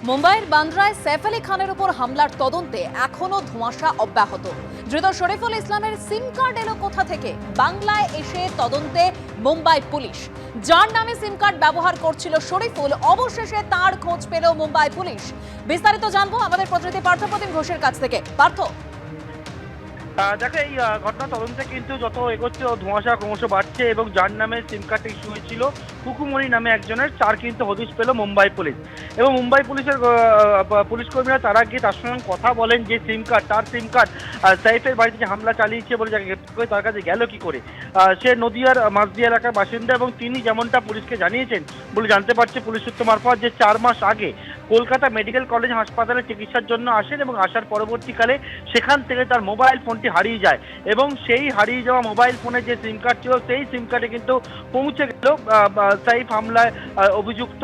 মুম্বাইয়ের বান্দ্রায় সৈফ আলী খানের উপর হামলার তদন্তে এখনো ধোঁয়াশা অব্যাহত। ধৃত শরীফুল ইসলামের সিম কার্ড এলো কোথা থেকে? বাংলায় এসে তদন্তে মুম্বাই পুলিশ। যার নামে সিম কার্ড ব্যবহার করছিল শরীফুল, অবশেষে তার খোঁজ পেল মুম্বাই পুলিশ। বিস্তারিত জানবো আমাদের প্রতিনিধি পার্থপ্রতিম ঘোষের কাছ থেকে। পার্থ, দেখো, এই ঘটনা তদন্তে কিন্তু যত এগোচ্ছে ধোঁয়াশা ক্রমশ বাড়ছে এবং যার নামে সিম কার্ডটা ইস্যু হয়েছিল কুকুমণি নামে একজনের, তার কিন্তু হদিশ পেল মুম্বাই পুলিশ। এবং মুম্বাই পুলিশের পুলিশ কর্মীরা তারা গিয়ে তার সঙ্গে কথা বলেন যে তার সিম কার্ড সাইফের বাড়িতে যে হামলা চালিয়েছে বলে যাকে গ্রেপ্তার করে তার কাছে গেল কি করে। সে নদিয়ার মাঝদিয়া এলাকার বাসিন্দা এবং তিনি যেমনটা পুলিশকে জানিয়েছেন বলে জানতে পারছে পুলিশ সূত্র মারফত যে 4 মাস আগে কলকাতা মেডিকেল কলেজ হাসপাতালে চিকিৎসার জন্য আসেন এবং আসার পরবর্তীকালে সেখান থেকে তার মোবাইল ফোনটি হারিয়ে যায় এবং সেই হারিয়ে যাওয়া মোবাইল ফোনে যে সিম কার্ড ছিল সেই সিম কার্ডে কিন্তু পৌঁছে গেল সাইফ হামলায় অভিযুক্ত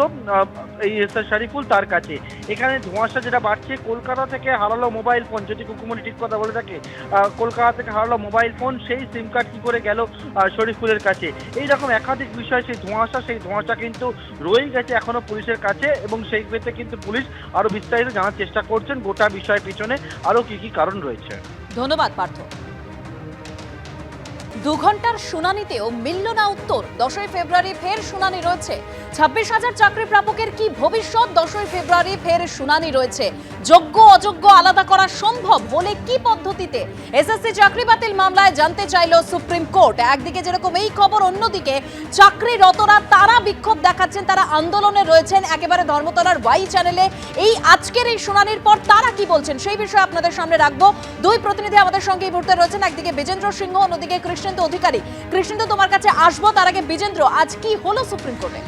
এই শরীফুল তার কাছে। এখানে ধোঁয়াশা যেটা বাড়ছে, কলকাতা থেকে হারালো মোবাইল ফোন, যদি কুকুমনি ঠিক কথা বলে থাকে, কলকাতা থেকে হারালো মোবাইল ফোন, সেই সিম কার্ড কি করে গেল শরীফুলের কাছে। এইরকম একাধিক বিষয়, সেই ধোঁয়াশা কিন্তু রয়ে গেছে এখনো পুলিশের কাছে এবং সেই ক্ষেত্রে কিন্তু পুলিশ আরো বিস্তারিত জানার চেষ্টা করছেন গোটা বিষয়ের পিছনে আরো কি কি কারণ রয়েছে। ধন্যবাদ পার্থ। 2 ঘন্টার শুনানিতেও মিলল না উত্তর। 10ই ফেব্রুয়ারি ফের শুনানি রয়েছে। 26,000 চাকরি প্রাপকের কি ভবিষ্যৎ? 10ই ফেব্রুয়ারি ফের শুনানি রয়েছে। যোগ্য অযোগ্য আলাদা করা সম্ভব হলে কি পদ্ধতিতে? এসএসসি চাকরি বাতিল মামলায় জানতে চাইল সুপ্রিম কোর্ট। একদিকে যেরকম এই খবর, অন্যদিকে চাকরিরতরা তারা বিক্ষোভ দেখাচ্ছেন, তারা আন্দোলনে রয়েছেন। একেবারে ধর্মতলার ওয়াই চ্যানেলে আজকের এই শুনানির পর তারা কি বলছেন সেই বিষয়ে আপনাদের সামনে রাখবো। 2 প্রতিনিধি আমাদের সঙ্গে এই মুহূর্তে রয়েছেন, একদিকে বিজেন্দ্র সিংহ, অন্যদিকে কৃষ্ণেন্দু অধিকারী। কৃষ্ণেন্দু, তোমার কাছে আসবো, তার আগে বিজেন্দ্র, আজ কি হলো সুপ্রিম কোর্টে?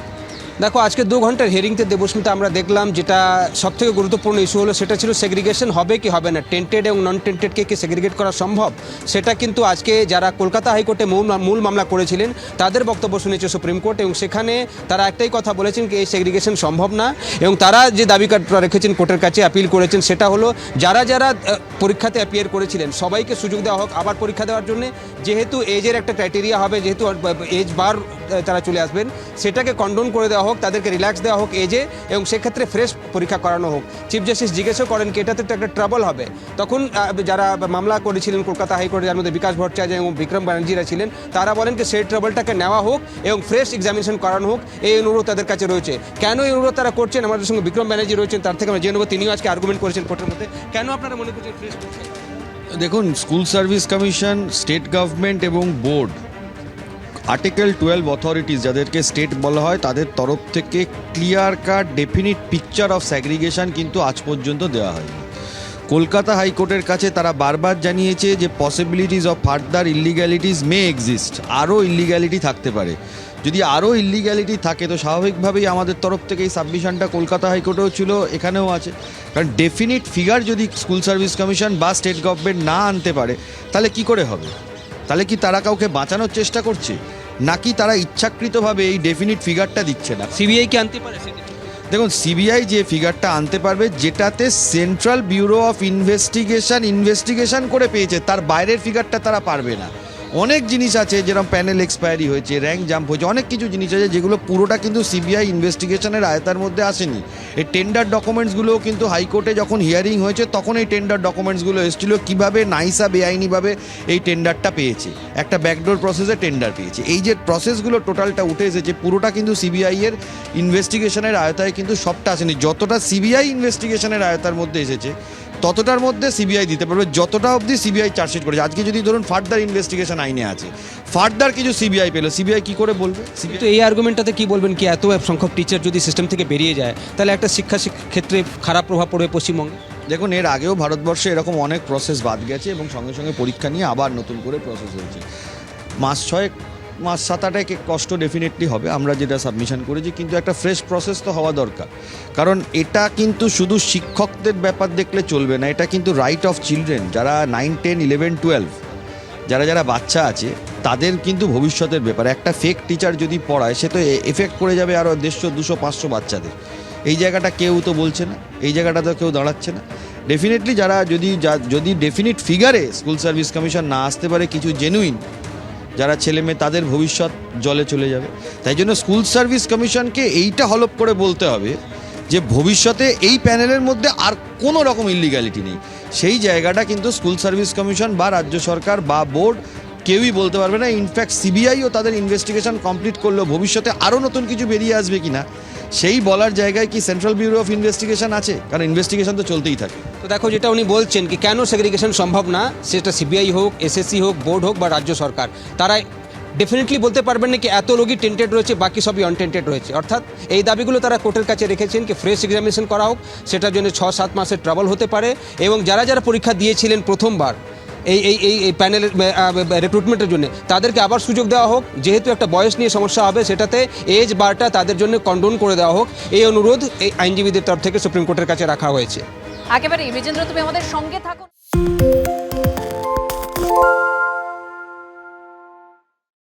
দেখো, আজকে 2 ঘন্টার হিয়ারিংতে দেবস্মিতা আমরা দেখলাম যেটা সবথেকে গুরুত্বপূর্ণ ইস্যু হলো সেটা ছিল সেগ্রিগেশন হবে কি হবে না, টেন্টেড এবং নন টেন্টেডকে কি সেগ্রিগেট করা সম্ভব। সেটা কিন্তু আজকে যারা কলকাতা হাইকোর্টে মূল মামলা করেছিলেন তাদের বক্তব্য শুনেছে সুপ্রিম কোর্ট এবং সেখানে তারা একটাই কথা বলেছেন কি এই সেগ্রিগেশন সম্ভব না এবং তারা যে দাবি রেখেছেন কোর্টের কাছে, অ্যাপিল করেছেন, সেটা হলো যারা পরীক্ষাতে অ্যাপিয়ার করেছিলেন সবাইকে সুযোগ দেওয়া হোক আবার পরীক্ষা দেওয়ার জন্য। যেহেতু এজের একটা ক্রাইটেরিয়া হবে, যেহেতু এজ বার তারা চলে আসবেন, সেটাকে কন্ডোন করে দেওয়া হোক, তাদেরকে রিল্যাক্স দেওয়া হোক এজে এবং সেক্ষেত্রে ফ্রেশ পরীক্ষা করানো হোক। চিফ জাস্টিস জিজ্ঞাসা করেন কি এটাতে তো একটা ট্রাবল হবে। তখন যারা মামলা করেছিলেন কলকাতা হাইকোর্টে, যার মধ্যে বিকাশ ভট্টাচার্য এবং বিক্রম ব্যানার্জিরা ছিলেন, তারা বলেন কি সেই ট্রাবলটাকে নেওয়া হোক এবং ফ্রেশ এক্সামিনেশন করানো হোক, এই অনুরোধ তাদের কাছে রয়েছে। কেন এই অনুরোধ তারা করছেন? আমাদের সঙ্গে বিক্রম ব্যানার্জি রয়েছেন, তার থেকে আমরা জেনে নেব। তিনিও আজকে আর্গুমেন্ট করেছেন কোর্টের মধ্যে। কেন আপনারা মনে করছেন ফ্রেশ? দেখুন, school service commission, state government এবং বোর্ড, আর্টিকেল 12 অথরিটিস যাদেরকে স্টেট বলা হয়, তাদের তরফ থেকে clear cut definite picture of segregation কিন্তু আজ পর্যন্ত দেওয়া হয়নি। কলকাতা হাইকোর্টের কাছে তারা বারবার জানিয়েছে যে possibilities of further illegalities May exist, আরও ইলিগ্যালিটি থাকতে পারে। যদি আরও ইলিগ্যালিটি থাকে তো স্বাভাবিকভাবেই আমাদের তরফ থেকে এই সাবমিশনটা কলকাতা হাইকোর্টেও ছিল, এখানেও আছে। কারণ ডেফিনিট ফিগার যদি স্কুল সার্ভিস কমিশন বা স্টেট গভর্নমেন্ট না আনতে পারে তাহলে কি করে হবে? তাহলে কি তারা কাউকে বাঁচানোর চেষ্টা করছে, নাকি তারা ইচ্ছাকৃতভাবে এই ডেফিনিট ফিগারটা দিচ্ছে না? সিবিআইকে আনতে পারে? দেখুন, সিবিআই যে ফিগারটা আনতে পারবে যেটাতে সেন্ট্রাল ব্যুরো অফ ইনভেস্টিগেশন করে পেয়েছে, তার বাইরের ফিগারটা তারা পারবে না। অনেক জিনিস আছে, যেরকম প্যানেল এক্সপায়ারি হয়েছে, র্যাঙ্ক জাম্প হয়েছে, অনেক কিছু জিনিস আছে যেগুলো পুরোটা কিন্তু সিবিআই ইনভেস্টিগেশনের আয়তার মধ্যে আসেনি। এই টেন্ডার ডকুমেন্টসগুলোও কিন্তু হাইকোর্টে যখন হিয়ারিং হয়েছে তখন এই টেন্ডার ডকুমেন্টসগুলো এসেছিলো কীভাবে নাইসা বেআইনিভাবে এই টেন্ডারটা পেয়েছে, একটা ব্যাকডোর প্রসেসে টেন্ডার পেয়েছে। এই যে প্রসেসগুলো টোটালটা উঠে এসেছে পুরোটা কিন্তু সিবিআইয়ের ইনভেস্টিগেশনের আয়তায় কিন্তু সবটা আসেনি। যতটা সিবিআই ইনভেস্টিগেশনের আয়তার মধ্যে এসেছে ততটার মধ্যে সিবিআই দিতে পারবে, যতটা অবধি সিবিআই চার্জশিট করেছে। আজকে যদি ধরুন ফার্দার ইনভেস্টিগেশন আইনে আছে, ফার্দার কিছু সিবিআই পেলো, সিবিআই কি করে বলবে? তো এই আর্গুমেন্টটাতে কি বলবেন কি এত সংখ্যক টিচার যদি সিস্টেম থেকে বেরিয়ে যায় তাহলে একটা শিক্ষা ক্ষেত্রে খারাপ প্রভাব পড়বে পশ্চিমবঙ্গে? দেখুন, এর আগেও ভারতবর্ষে এরকম অনেক প্রসেস বাদ গেছে এবং সঙ্গে সঙ্গে পরীক্ষা নিয়ে আবার নতুন করে প্রসেস হয়েছে। মাস 7-8 কষ্ট ডেফিনেটলি হবে, আমরা যেটা সাবমিশন করেছি, কিন্তু একটা ফ্রেশ প্রসেস তো হওয়া দরকার। কারণ এটা কিন্তু শুধু শিক্ষকদের ব্যাপার দেখলে চলবে না, এটা কিন্তু রাইট অফ চিলড্রেন, যারা 9, 10, 11, 12 যারা বাচ্চা আছে তাদের কিন্তু ভবিষ্যতের ব্যাপার। একটা ফেক টিচার যদি পড়ায় সে তো এফেক্ট করে যাবে আরও 150, 200, 500 বাচ্চাদের। এই জায়গাটা কেউ তো বলছে না, এই জায়গাটা তো কেউ দাঁড়াচ্ছে না। ডেফিনেটলি যদি ডেফিনিট ফিগারে স্কুল সার্ভিস কমিশন না আসতে পারে, কিছু জেনুইন যারা ছেলে মেয়ে, তাদের ভবিষ্যৎ জলে চলে যাবে। তাই জন্য স্কুল সার্ভিস কমিশনকে এইটা হলপ করে বলতে হবে যে ভবিষ্যতে এই প্যানেলের মধ্যে আর কোনো রকম ইলিগ্যালিটি নেই, সেই জায়গাটা কিন্তু স্কুল সার্ভিস কমিশন বা রাজ্য সরকার বা বোর্ড কেউই বলতে পারবে না। ইনফ্যাক্ট সিবিআইও তাদের ইনভেস্টিগেশন কমপ্লিট করলেও ভবিষ্যতে আরও নতুন কিছু বেরিয়ে আসবে কিনা সেই বলার জায়গায় কি সেন্ট্রাল ব্যুরো অফ ইনভেস্টিগেশন আছে? কারণ ইনভেস্টিগেশন তো চলতেই থাকে। তো দেখো, যেটা উনি বলছেন কি কেন সেগ্রিগেশন সম্ভব না, সেটা সিবিআই হোক, এসএসসি হোক, বোর্ড হোক বা রাজ্য সরকার, তারা ডেফিনেটলি বলতে পারবেন না কি এত লোকই টেন্টেড রয়েছে, বাকি সবই অনটেন্টেড রয়েছে। অর্থাৎ এই দাবিগুলো তারা কোর্টের কাছে রেখেছেন কি ফ্রেশ এক্সামিনেশন করা হোক, সেটার জন্য 6-7 মাসের ট্রাভেল হতে পারে, এবং যারা যারা পরীক্ষা দিয়েছিলেন প্রথমবার এই প্যানেলের রিক্রুটমেন্টের জন্য, তাদেরকে আবার সুযোগ দেওয়া হোক। যেহেতু একটা বয়স নিয়ে সমস্যা হবে, সেটাতে এজ বারটা তাদের জন্য কন্ডোন করে দেওয়া হোক, এই অনুরোধ এই আইনজীবীদের তরফ থেকে সুপ্রিম কোর্টের কাছে রাখা হয়েছে। একেবারে বিজেন্দ্র, তুমি আমাদের সঙ্গে থাকো।